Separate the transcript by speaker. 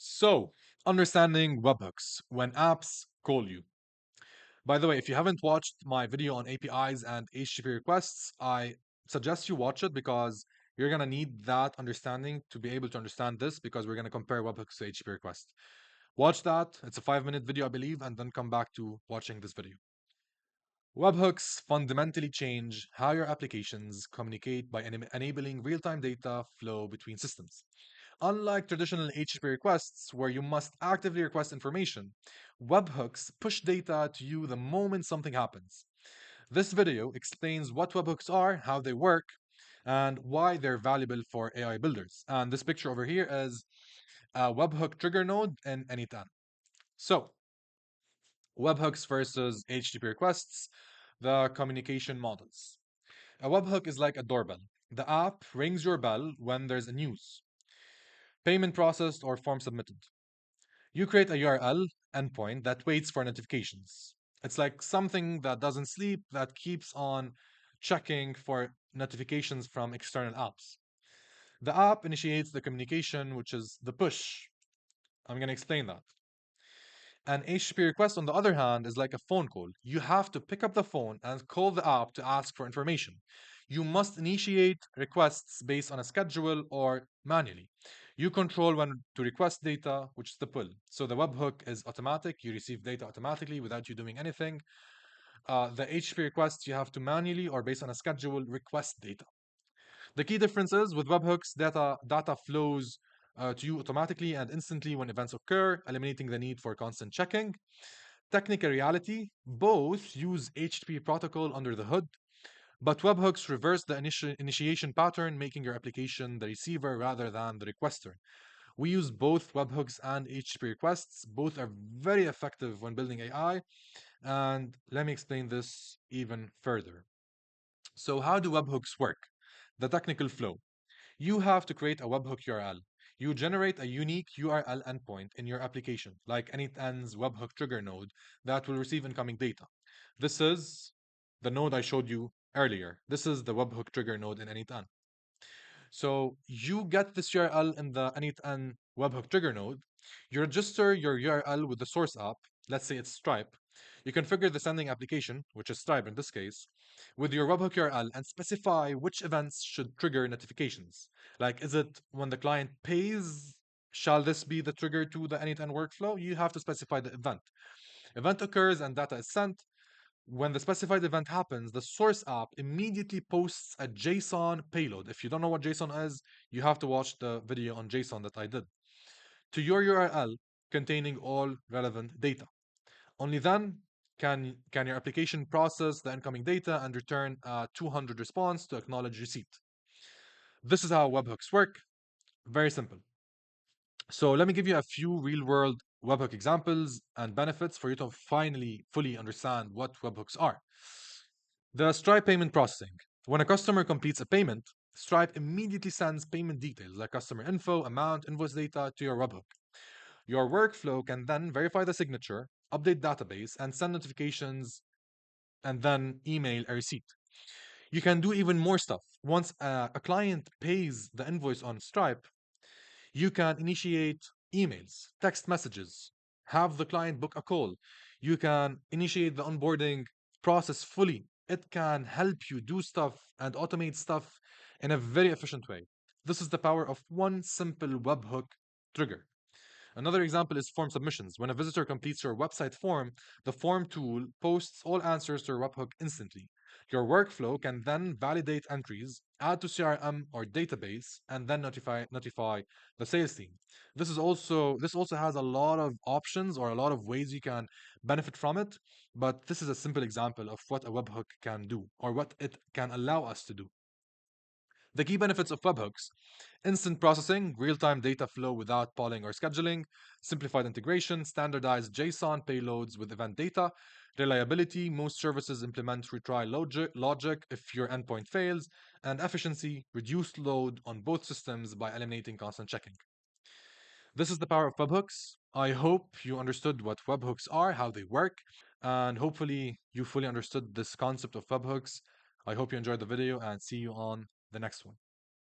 Speaker 1: So, understanding webhooks when apps call you. By the way, if you haven't watched my video on APIs and HTTP requests, I suggest you watch it because you're going to need that understanding to be able to understand this because we're going to compare webhooks to HTTP requests. Watch that. It's a 5-minute video, I believe, and then come back to watching this video. Webhooks fundamentally change how your applications communicate by enabling real-time data flow between systems. Unlike traditional HTTP requests, where you must actively request information, webhooks push data to you the moment something happens. This video explains what webhooks are, how they work, and why they're valuable for AI builders. And this picture over here is a webhook trigger node in Anytan. So, webhooks versus HTTP requests, the communication models. A webhook is like a doorbell. The app rings your bell when there's a news, payment processed, or form submitted. You create a URL endpoint that waits for notifications. It's like something that doesn't sleep, that keeps on checking for notifications from external apps. The app initiates the communication, which is the push. I'm going to explain that. An HTTP request, on the other hand, is like a phone call. You have to pick up the phone and call the app to ask for information. You must initiate requests based on a schedule or manually. You control when to request data, which is the pull. So the webhook is automatic. You receive data automatically without you doing anything. The HTTP request, you have to manually or based on a schedule request data. The key difference is with webhooks, data flows to you automatically and instantly when events occur, eliminating the need for constant checking. Technical reality, both use HTTP protocol under the hood, but webhooks reverse the initiation pattern, making your application the receiver rather than the requester. We use both webhooks and HTTP requests. Both are very effective when building AI, and let me explain this even further. So, how do webhooks work? The technical flow. You have to create a webhook URL. You generate a unique URL endpoint in your application, like anything's webhook trigger node that will receive incoming data. This is the node I showed you earlier. This is the webhook trigger node in anything. So you get this URL in the anything webhook trigger node. You register your URL with the source app. Let's say it's Stripe. You configure the sending application, which is Stripe in this case, with your webhook URL and specify which events should trigger notifications. Like, is it when the client pays? Shall this be the trigger to the anytime workflow? You have to specify the event. Event occurs and data is sent. When the specified event happens, the source app immediately posts a JSON payload. If you don't know what JSON is, you have to watch the video on JSON that I did to your URL containing all relevant data. Only then can your application process the incoming data and return a 200 response to acknowledge receipt. This is how webhooks work. Very simple. So let me give you a few real-world webhook examples and benefits for you to finally fully understand what webhooks are. The Stripe payment processing. When a customer completes a payment, Stripe immediately sends payment details like customer info, amount, invoice data to your webhook. Your workflow can then verify the signature, update database, and send notifications and then email a receipt. You can do even more stuff. Once a client pays the invoice on Stripe, you can initiate emails, text messages, have the client book a call. You can initiate the onboarding process fully. It can help you do stuff and automate stuff in a very efficient way. This is the power of one simple webhook trigger. Another example is form submissions. When a visitor completes your website form, the form tool posts all answers to your webhook instantly. Your workflow can then validate entries, add to CRM or database, and then notify the sales team. This also has a lot of options or a lot of ways you can benefit from it, but this is a simple example of what a webhook can do or what it can allow us to do. The key benefits of webhooks: instant processing, real time data flow without polling or scheduling, simplified integration, standardized JSON payloads with event data, reliability, most services implement retry logic if your endpoint fails, and efficiency, reduced load on both systems by eliminating constant checking. This is the power of webhooks. I hope you understood what webhooks are, how they work, and hopefully you fully understood this concept of webhooks. I hope you enjoyed the video and see you on the next one.